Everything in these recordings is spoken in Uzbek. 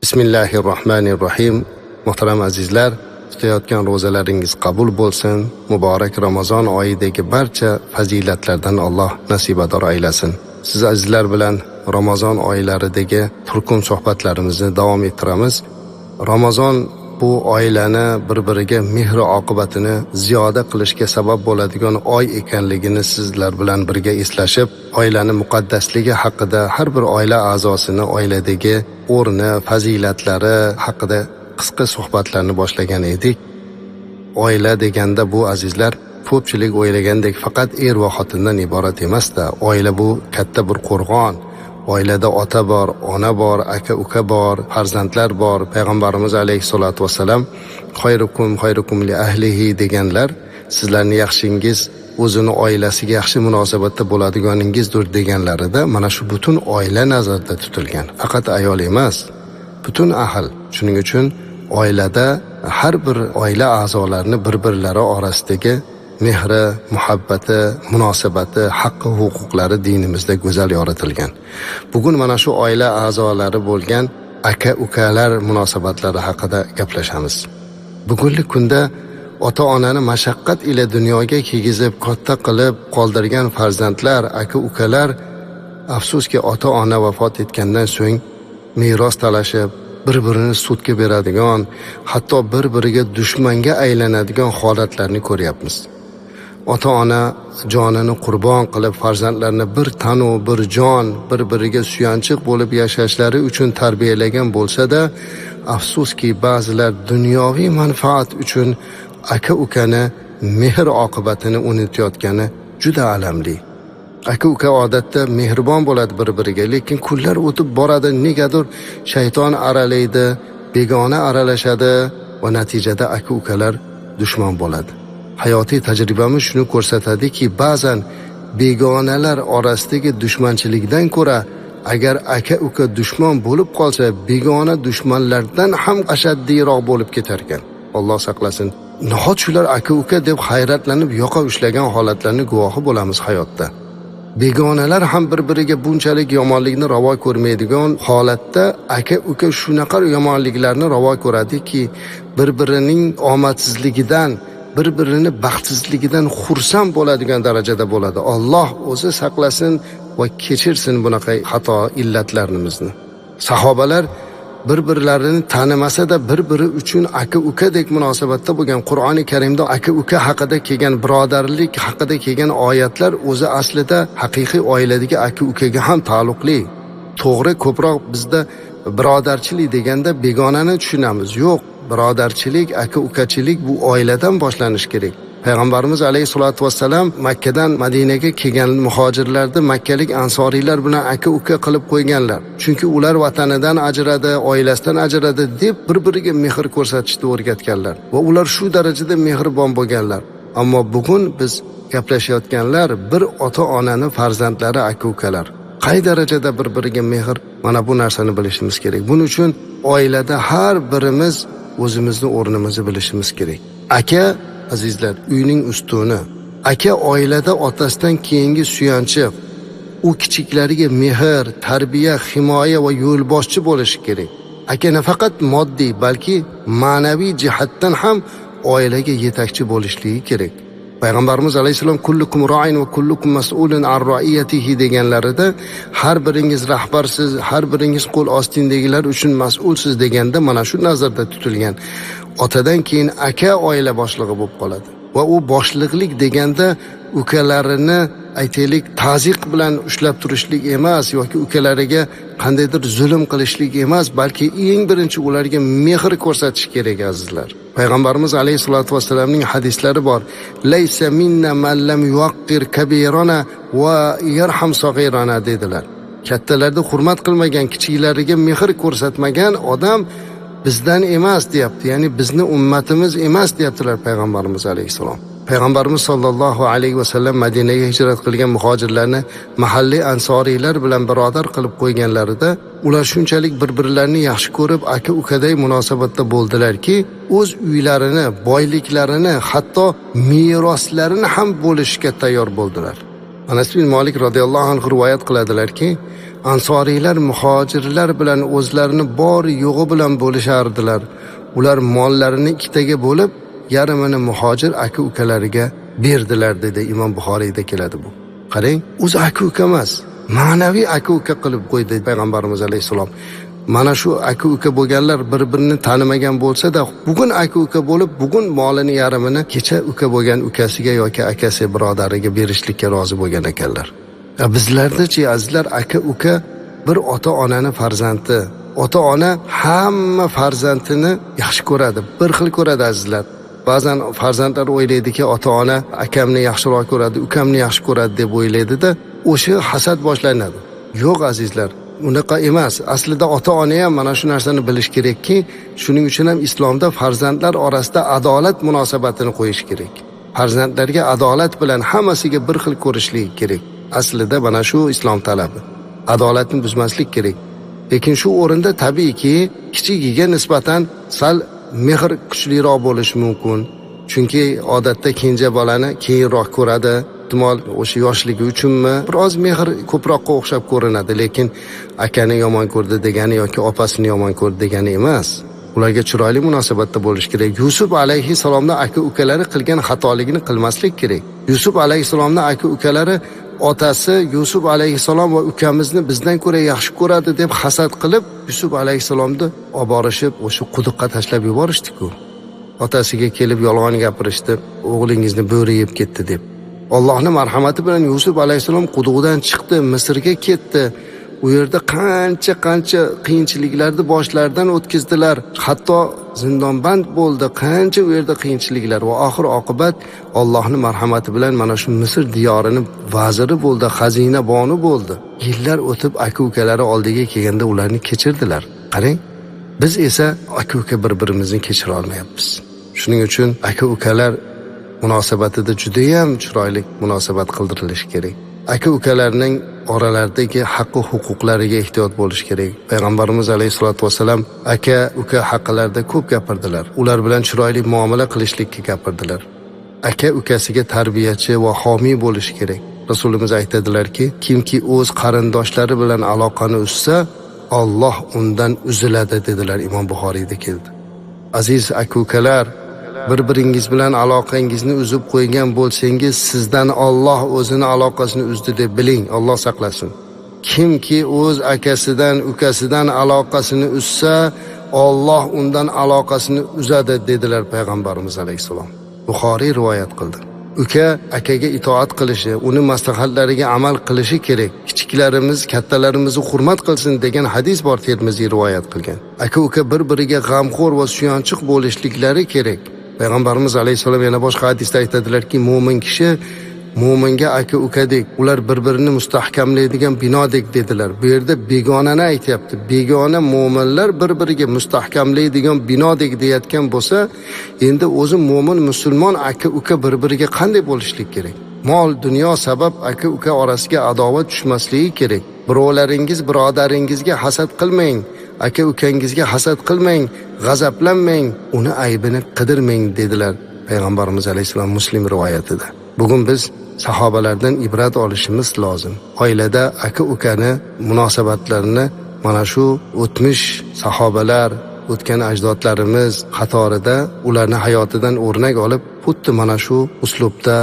Bismillahirrohmanirrohim. Muhtaram azizlar, tutayotgan ro'zalaringiz qabul bo'lsin. Muborak Ramazon oyidagi barcha fazilatlardan Alloh nasibador aylasin. Siz azizlar bilan Ramazon oylaridagi turkum suhbatlarimizni davom ettiramiz. Ramazon bu oilani bir-biriga mehr oqibatini ziyoda qilishga sabab bo'ladigan oy ekanligini sizlar bilan birga eslashib, oilani muqaddasligi haqida, har bir oila a'zosini oiladagi o'rni, fazilatlari haqida qisqa suhbatlarni boshlagan edik. Oila deganda bu azizlar, ko'pchilik o'ylagandek faqat er va xotindan iborat emas-da. Oila bu katta bir qo'rg'on. Oilada ota bor, ona bor, aka-uka bor, farzandlar bor. Payg'ambarimiz alayhisolatu vassalam xayrukum li ahlihi deganlar, sizlarning yaxshingiz o'zini oilasiga yaxshi munosabatda bo'ladiganingizdir deganlarida mana shu butun oila nazarda tutilgan. Faqat ayol emas, butun ahl. Shuning uchun oilada har bir oila a'zolarini bir-birlari orasidagi mehri, muhabbati, munosabati, haqqi, huquqlari dinimizda go'zal yoritilgan. Bugun mana shu oila a'zolari bo'lgan aka-ukalar munosabatlari haqida gaplashamiz. Bugungi kunda ota-onani mashaqqat ila dunyoga kiygizib, katta qilib qoldirgan farzandlar, aka-ukalar afsuski ota-ona vafot etgandan so'ng meros talashib, bir-birini sudga beradigan, hatto bir-biriga dushmanga aylanadigan holatlarni ko'ryapmiz. Ota-ona jonini qurbon qilib farzandlarini bir tanu, bir jon, bir-biriga suyanchiq bo'lib yashashlari uchun tarbiyalagan bo'lsa-da, afsuski ba'zilar dunyoviy manfaat uchun aka-ukani mehr oqibatini unutayotgani juda alamli. Aka-uka odatda mehribon bo'ladi bir-biriga, lekin kunlar o'tib boradi, negadir shayton aralaydi, begona aralashadi va natijada aka-ukalar dushman bo'ladi. Hayotiy tajribamiz shuni ko'rsatadiki, ba'zan begonalar orasidagi dushmanchilikdan ko'ra agar aka-uka dushman bo'lib qolsa, begona dushmanlardan ham ashaddiyroq bo'lib ketar ekan. Alloh saqlasin. Nahot shular aka-uka deb hayratlanib yoqa ushlagan holatlarni guvohi bo'lamiz hayotda. Begonalar ham bir-biriga bunchalik yomonlikni ravo ko'rmaydigan holatda aka-uka shunaqa yomonliklarni ravo ko'radiki, bir-birining omadsizligidan, bir-birini baxtsizligidan xursand bo'ladigan darajada bo'ladi. Alloh o'zi saqlasin va kechirsin bunaqa xato illatlarimizni. Sahobalar bir-birlarini tanimasa-da bir-biri uchun aka-ukadek munosabatda bo'lgan. Qur'oni Karimda aka-uka haqida kelgan, birodarlik haqida kelgan oyatlar o'zi aslida haqiqiy oiladagi aka-ukaga ham taalluqli. To'g'ri, ko'proq bizda birodarchilik deganda begonani tushunamiz. Yo'q, birodarchilik, aka-ukachilik bu oiladan boshlanishi kerak. Payg'ambarimiz alayhisolatu vassalam Makkadan Madinaga kelgan muhojirlarni makkalik ansoriylar bilan aka-uka qilib qo'yganlar. Chunki ular vatanidan ajradi, oilasidan ajradi deb bir-biriga mehr ko'rsatishni o'rgatganlar va ular shu darajada mehribon bo'lganlar. Ammo bugun biz gaplashayotganlar bir ota-onaning farzandlari, aka-ukalar. Qay darajada bir-biriga mehr, mana bu narsani bilishimiz kerak. Buning uchun oilada har birimiz o'zimizning o'rnimizni bilishimiz kerak. Aka, azizlar, uyning ustuni. Aka oilada otasidan keyingi suyanchiq. U kichiklariga mehr, tarbiya, himoya va yo'lboshchi bo'lishi kerak. Aka nafaqat moddiy, balki ma'naviy jihatdan ham oilaga yetakchi bo'lishligi kerak. Payg'ambarimiz alayhisalom kullukum ra'in va kullukum mas'ulun an ra'iyatihi deganlarida har biringiz rahbarsiz, har biringiz qo'l ostindagilar uchun mas'ulsiz deganda mana shu nazarda tutilgan. Otadan keyin aka oila boshlig'i bo'lib qoladi. Va u boshliqlik deganda ukalarini aytaylik ta'ziq bilan ushlab turishlik emas yoki ukalariga qandaydir zulm qilishlik emas, balki eng birinchi ularga mehr ko'rsatish kerak azizlar. Payg'ambarimiz alayhisolatu vassalamning hadislari bor. Laysa minna man lam yuwaqqir kabirana va yarham saghirana dedilar. Kattalarni hurmat qilmagan, kichiklariga mehr ko'rsatmagan odam bizdan emas deyapti. Ya'ni bizni ummatimiz emas deyaptilar Payg'ambarimiz alayhisalom. Payg'ambarimiz sollallohu alayhi vasallam Madinaga hijrat qilgan muhojirlarni mahalliy ansoriylar bilan birodar qilib qo'yganlarida ular shunchalik bir-birlarini yaxshi ko'rib, aka-ukaday munosabatda bo'ldilarki, o'z uylarini, boyliklarini, hatto meroslarini ham bo'lishga tayyor bo'ldilar. Anas bin Malik radhiyallohu anhu rivoyat qiladilarki, Ansoriylar muhojirlar bilan o'zlarini bor yo'g'i bilan bo'lishardilar. Ular mollarini ikkitaga bo'lib, yarmini muhojir aka-ukalariga berdilar dedi. Imom Buxoriyda keladi bu. Qarang, o'zi aka-uka emas, ma'naviy aka-uka qilib qo'ydi payg'ambarimiz alayhisalom. Mana shu aka-uka bo'lganlar bir-birini tanimagan bo'lsa-da, bugun aka-uka bo'lib, bugun molini yarmini kecha uka bo'lgan ukasiga yoki akasi birodariga berishlikka rozi bo'lgan ekanlar. Bizlarda-chi azizlar, aka-uka bir ota-onani farzandi. Ota-ona hamma farzandini yaxshi ko'radi, bir xil ko'radi azizlar. Ba'zan farzandlar o'ylaydiki, ota-ona akamni yaxshiroq ko'radi, ukamni yaxshi ko'radi deb o'ylaydi-da, o'sha hasad boshlanadi. Yo'q azizlar, unaqa emas. Aslida ota-ona ham mana shu narsani bilish kerakki, shuning uchun ham islomda farzandlar orasida adolat munosabatini qo'yish kerak. Farzandlarga adolat bilan hammasiga bir xil ko'rishlik kerak. Aslida mana shu islom talabi. Adolatni buzmaslik kerak. Lekin shu o'rinda tabiiyki kichigiga nisbatan sal mehr kuchliroq bo'lishi mumkin. Chunki odatda kenja bolani keyinroq ko'radi. Ehtimol o'sha yoshligi uchunmi biroz mehr ko'proqqa o'xshab ko'rinadi, lekin akani yomon ko'rdi degani yoki opasini yomon ko'rdi degani emas. Ularga chiroyli munosabatda bo'lish kerak. Yusuf alayhisalomning aka-ukalari qilgan xatoligini qilmaslik kerak. Yusuf alayhisalomning aka-ukalari otasi Yusuf alayhisalom va ukamizni bizdan ko'ra yaxshi ko'radi deb hasad qilib, Yusuf alayhisalomni olib borishib o'sha quduqqa tashlab yuborishdi-ku. Otasiga kelib yolg'on gapirishdi, o'g'lingizni bo'ri yeb ketdi deb. Allohning marhamati bilan Yusuf alayhisalom quduqdan chiqdi, Misrga ketdi. U yerda qancha qiyinchiliklarni boshlaridan o'tkazdilar. Hatto zindonband bo'ldi. Qancha u yerda qiyinchiliklar va oxir oqibat Allohning marhamati bilan mana shu Misr diyorini vaziri bo'ldi, xazina boni bo'ldi. Yillar o'tib aka-ukalari oldiga kelganda ularni kechirdilar. Qarang, biz esa aka-uka bir-birimizni kechira olmayapmiz. Shuning uchun aka-ukalar munosabatida juda ham chiroyli munosabat qildirilishi kerak. Aka-ukalarning oralaridagi haq va huquqlariga ehtiyot bo'lish kerak. Payg'ambarimiz alayhisolatu vasallam aka-uka haqlarida ko'p gapirdilar. Ular bilan chiroyli muomala qilishlikka gapirdilar. Aka-ukasiga tarbiyachi va homiy bo'lish kerak. Rasulimiz aytadilarki, kimki o'z qarindoshlari bilan aloqani uzsa, Alloh undan uziladi dedilar. Imom Buxoriyda keldi. Aziz aka-ukalar, bir-biringiz bilan aloqangizni uzib qo'ygan bo'lsangiz, sizdan Alloh o'zini aloqasini uzdi deb biling. Alloh saqlasin. Kimki o'z akasidan, ukasidan aloqasini uzsa, Alloh undan aloqasini uzadi dedilar payg'ambarimiz alayhisalom. Buxoriy rivoyat qildi. Uka akaga itoat qilishi, uni maslahatlariga amal qilishi kerak. Kichiklarimiz kattalarimizni hurmat qilsin degan hadis bor, Termiziy rivoyat qilgan. Aka-uka bir-biriga g'amxo'r va suyanchiq bo'lishliklari kerak. Payg'ambarimiz alayhisalom yana boshqa hadisda aytadilarki, mo'min kishi mo'minga aka-ukadek, ular bir-birini mustahkamlaydigan binodek dedilar. Bu yerda begonani aytyapti. Begona mo'minlar bir-biriga mustahkamlaydigan binodek deyotgan bo'lsa, endi o'zi mo'min musulmon aka-uka bir-biriga qanday bo'lishlik kerak? Mol, dunyo sabab aka-uka orasiga adovat tushmasligi kerak. Birovlaringiz birodaringizga hasad qilmang. Aka-ukangizga hasad qilmang, g'azablanmang, uni aybini qidirmang dedilar payg'ambarimiz alayhisalom Muslim rivoyatida. Bugun biz sahobalardan ibrat olishimiz lozim. Oilada aka-ukani munosabatlarini mana shu o'tmish sahobalar, o'tgan ajdodlarimiz qatorida ularning hayotidan o'rnak olib, xuddi mana shu uslubda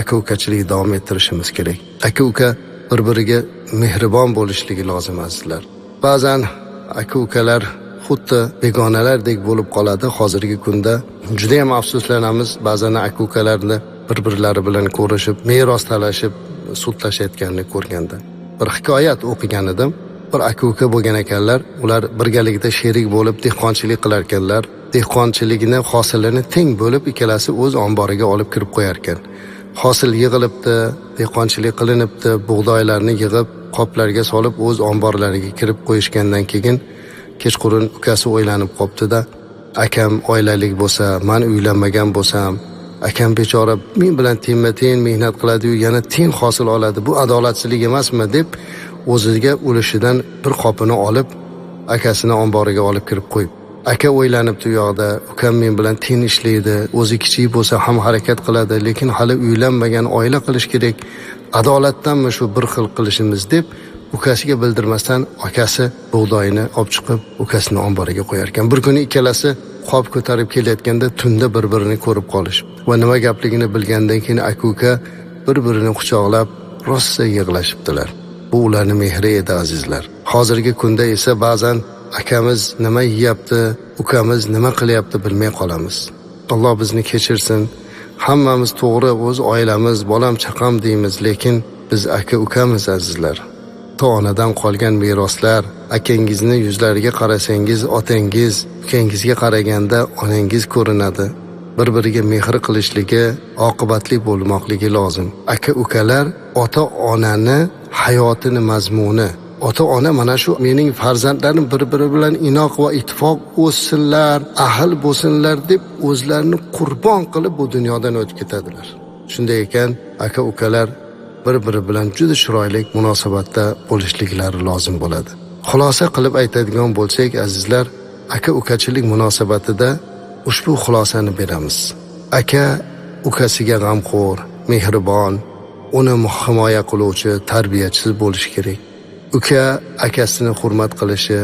aka-ukachilikni davom ettirishimiz kerak. Aka-uka bir-biriga mehribon bo'lishligi lozim azizlar. Ba'zan aka-ukalar xuddi begonalardek bo'lib qoladi. Hozirgi kunda juda ham afsuslanamiz. Ba'zan aka-ukalarni bir-birlari bilan ko'rishib, meros talashib, sudlashayotganini ko'rganda. Bir hikoyat o'qigan edim. Bir aka-uka bo'lgan ekanlar. Ular birgalikda sherik bo'lib dehqonchilik qilar ekanlar. Dehqonchiligini, hosilini teng bo'lib ikkalasi o'z omboriga olib kirib qo'yar ekan. Hosil yig'ilibdi, dehqonchilik qilinibdi, bug'doylarni yig'ib qoplarga solib o'z omborlariga kirib qo'yishgandan keyin kechqurun ukasi o'ylanib qopti-da, akam oilalik bo'lsa, men uylanmagan bo'lsam, akam bechora men bilan tengma-teng mehnat qiladi-yu, yana teng hosil oladi. Bu adolatsizlik emasmi deb o'ziga ulushidan bir qopini olib akasini omboriga olib kirib qo'yib. Aka o'ylanibdi u yoqda, ukam men bilan teng ishlaydi, o'zi kichik bo'lsa ham harakat qiladi, lekin hali uylanmagan, oila qilish kerak. Adolatdanmi shu bir xil qilishimiz deb ukasiga bildirmasdan akasi bug'doyini olib chiqib ukasini omboriga qo'yar ekan. Bir kuni ikkalasi qop ko'tarib kelayotganda tunda bir-birini ko'rib qolishib va nima gapligini bilgandan keyin aka-uka bir-birini quchoqlab rosa yig'lashibdilar. Bu ularning mehri edi azizlar. Hozirgi kunda esa ba'zan akamiz nima yeyapti, ukamiz nima qilyapti bilmay qolamiz. Alloh bizni kechirsin. Hammamiz to'g'ri o'z oilamiz, bolam, chaqam deymiz, lekin biz aka-ukamiz azizlar. Onadan qolgan meroslar, akangizni yuzlariga qarasangiz otangiz, ukangizga qaraganda onangiz ko'rinadi. Bir-biriga mehr qilishligi, oqibatli bo'lmoqligi lozim. Aka-ukalar ota-onani hayotini mazmuni. Ota-ona mana shu mening farzandlarim bir-biri bilan inoq va ittifoq o'ssinlar, ahil bo'lsinlar deb o'zlarini qurbon qilib bu dunyodan o'tib ketadilar. Shunday ekan, aka-ukalar bir-biri bilan juda chiroyli munosabatda bo'lishliklari lozim bo'ladi. Xulosa qilib aytadigan bo'lsak, azizlar, aka-ukachilik munosabatida ushbu xulosani beramiz. Aka ukasiga g'amxo'r, mehribon, uni himoya qiluvchi, tarbiyachi bo'lishi kerak. Uka akasini hurmat qilishi,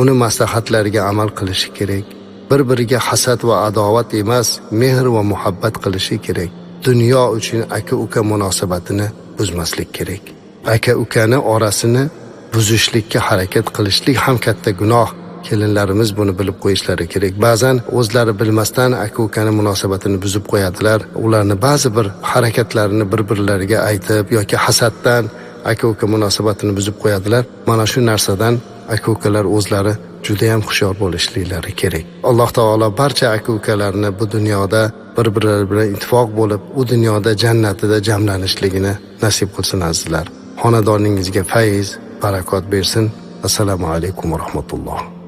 uni maslahatlariga amal qilishi kerak. Bir-biriga hasad va adovat emas, mehr va muhabbat qilishi kerak. Dunyo uchun aka-uka munosabatini buzmaslik kerak. Aka-ukani orasini buzishlikka harakat qilishlik ham katta gunoh. Kelinlarimiz buni bilib qo'yishlari kerak. Ba'zan o'zlari bilmasdan aka-ukani munosabatini buzib qo'yadilar. Ularni ba'zi bir harakatlarini bir-birlariga aytib yoki hasaddan aka-uka munosabatini buzib qo'yadilar. Mana shu narsadan aka-ukalar o'zlari juda ham hushyor bo'lishliklari kerak. Alloh taolo barcha aka-ukalarni bu dunyoda bir-birlari bilan ittifoq bo'lib, u dunyoda jannatida jamlanishligini nasib qilsin azizlar. Xonadoningizga fayz, barakot bersin. Assalomu alaykum va rahmatulloh.